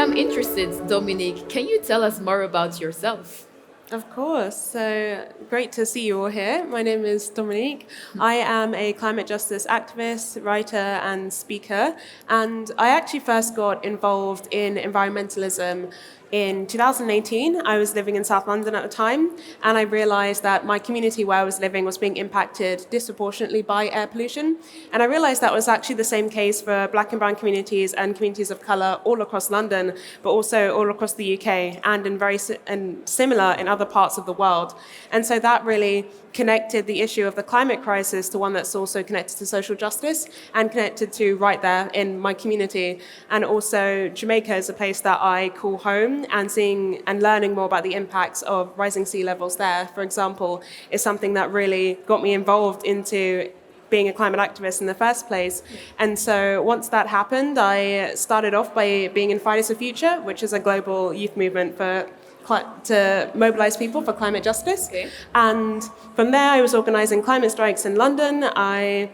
I'm interested, Dominique, can you tell us more about yourself? Of course. So great to see you all here. My name is Dominique. I am a climate justice activist, writer, and speaker. And I actually first got involved in environmentalism in 2018. I was living in South London at the time, and I realized that my community where I was living was being impacted disproportionately by air pollution. And I realized that was actually the same case for black and brown communities and communities of color all across London, but also all across the UK and and similar in other parts of the world. And so that really connected the issue of the climate crisis to one that's also connected to social justice and connected to right there in my community. And also Jamaica is a place that I call home, and seeing and learning more about the impacts of rising sea levels there, for example, is something that really got me involved into being a climate activist in the first place. And so once that happened, I started off by being in Fridays for Future, which is a global youth movement to mobilize people for climate justice. Okay. And from there, I was organizing climate strikes in London. I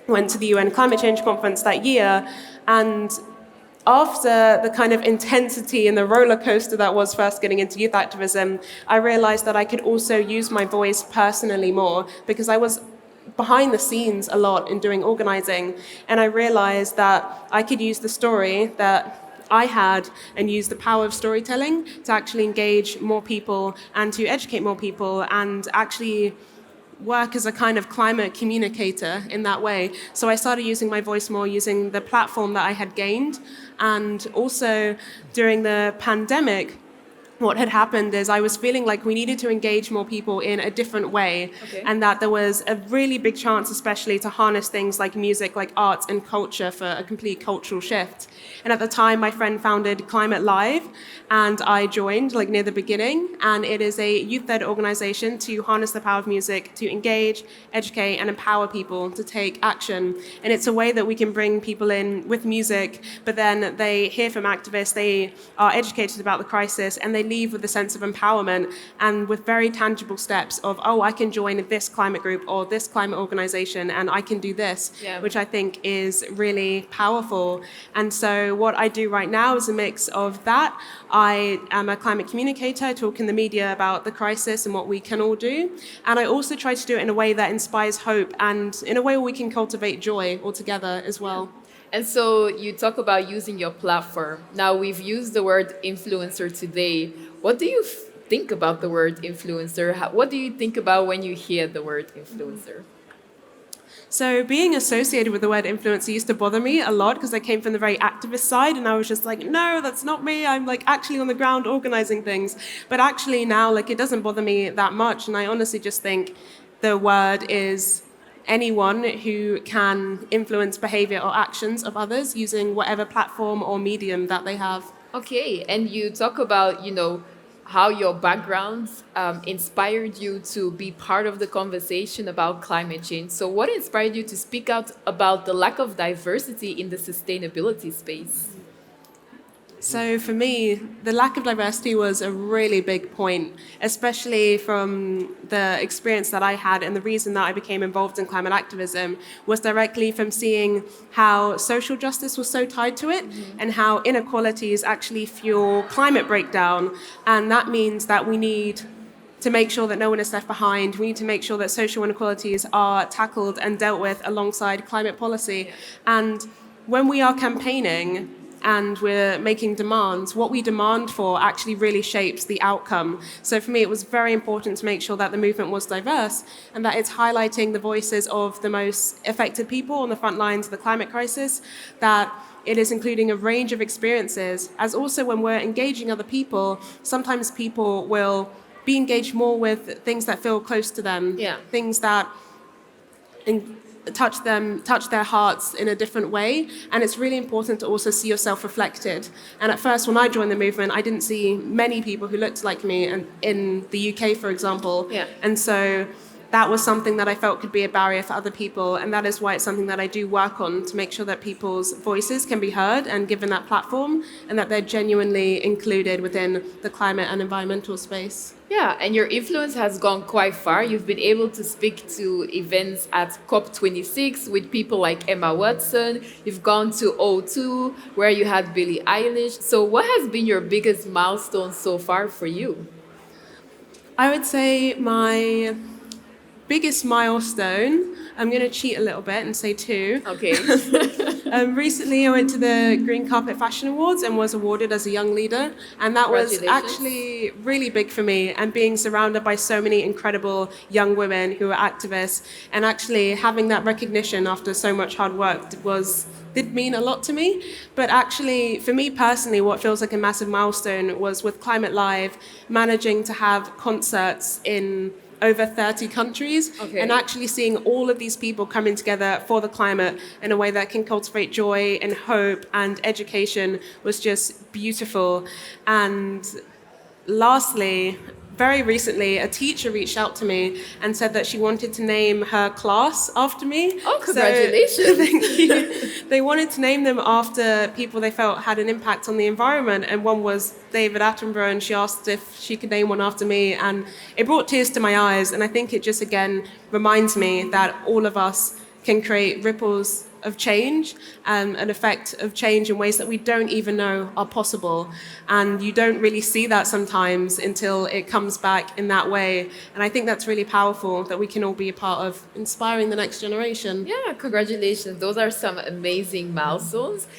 went to the UN Climate Change Conference that year, and after the kind of intensity and the roller coaster that was first getting into youth activism, I realized that I could also use my voice personally more, because I was behind the scenes a lot in doing organizing, and I realized that I could use the story that I had and use the power of storytelling to actually engage more people and to educate more people and actually work as a kind of climate communicator in that way. So I started using my voice more, using the platform that I had gained. And also during the pandemic, what had happened is I was feeling like we needed to engage more people in a different way, Okay. and that there was a really big chance, especially to harness things like music, like arts and culture for a complete cultural shift. And at the time, my friend founded Climate Live, and I joined like near the beginning, and it is a youth-led organization to harness the power of music, to engage, educate, and empower people to take action. And it's a way that we can bring people in with music, but then they hear from activists, they are educated about the crisis, and they leave with a sense of empowerment and with very tangible steps of, oh, I can join this climate group or this climate organization and I can do this, Yeah. which I think is really powerful. And so what I do right now is a mix of that. I am a climate communicator. I talk in the media about the crisis and what we can all do. And I also try to do it in a way that inspires hope and in a way where we can cultivate joy all together as well. And so you talk about using your platform. Now, we've used the word influencer today. What do you think about the word influencer? What do you think about when you hear the word influencer? So being associated with the word influencer used to bother me a lot because I came from the very activist side, and I was just like, no, that's not me. I'm like actually on the ground organizing things. But actually now, like, it doesn't bother me that much. And I honestly just think the word is anyone who can influence behavior or actions of others using whatever platform or medium that they have. Okay, and you talk about, how your background inspired you to be part of the conversation about climate change. So, what inspired you to speak out about the lack of diversity in the sustainability space? So for me, the lack of diversity was a really big point, especially from the experience that I had, and the reason that I became involved in climate activism was directly from seeing how social justice was so tied to it, and how inequalities actually fuel climate breakdown. And that means that we need to make sure that no one is left behind. We need to make sure that social inequalities are tackled and dealt with alongside climate policy. And when we are campaigning and we're making demands, what we demand for actually really shapes the outcome. So for me, it was very important to make sure that the movement was diverse and that it's highlighting the voices of the most affected people on the front lines of the climate crisis, that it is including a range of experiences, as also when we're engaging other people, sometimes people will be engaged more with things that feel close to them, Yeah. things that touch their hearts in a different way. And it's really important to also see yourself reflected. And at first, when I joined the movement, I didn't see many people who looked like me in the UK, for example. Yeah. And so that was something that I felt could be a barrier for other people. And that is why it's something that I do work on to make sure that people's voices can be heard and given that platform, and that they're genuinely included within the climate and environmental space. Yeah, and your influence has gone quite far. You've been able to speak to events at COP26 with people like Emma Watson. You've gone to O2, where you had Billie Eilish. So, what has been your biggest milestone so far for you? I would say my biggest milestone, I'm going to cheat a little bit and say two. Okay. Recently, I went to the Green Carpet Fashion Awards and was awarded as a young leader. And that was Congratulations. actually really big for me. And being surrounded by so many incredible young women who are activists, and actually having that recognition after so much hard work did mean a lot to me. But actually, for me personally, what feels like a massive milestone was with Climate Live, managing to have concerts in over 30 countries, Okay. and actually seeing all of these people coming together for the climate in a way that can cultivate joy and hope and education was just beautiful. And lastly, very recently, a teacher reached out to me and said that she wanted to name her class after me. Oh, congratulations. Thank you. They wanted to name them after people they felt had an impact on the environment, and one was David Attenborough, and she asked if she could name one after me, and it brought tears to my eyes. And I think it just, again, reminds me that all of us can create ripples of change, an effect of change in ways that we don't even know are possible. And you don't really see that sometimes until it comes back in that way. And I think that's really powerful, that we can all be a part of inspiring the next generation. Yeah, congratulations. Those are some amazing milestones.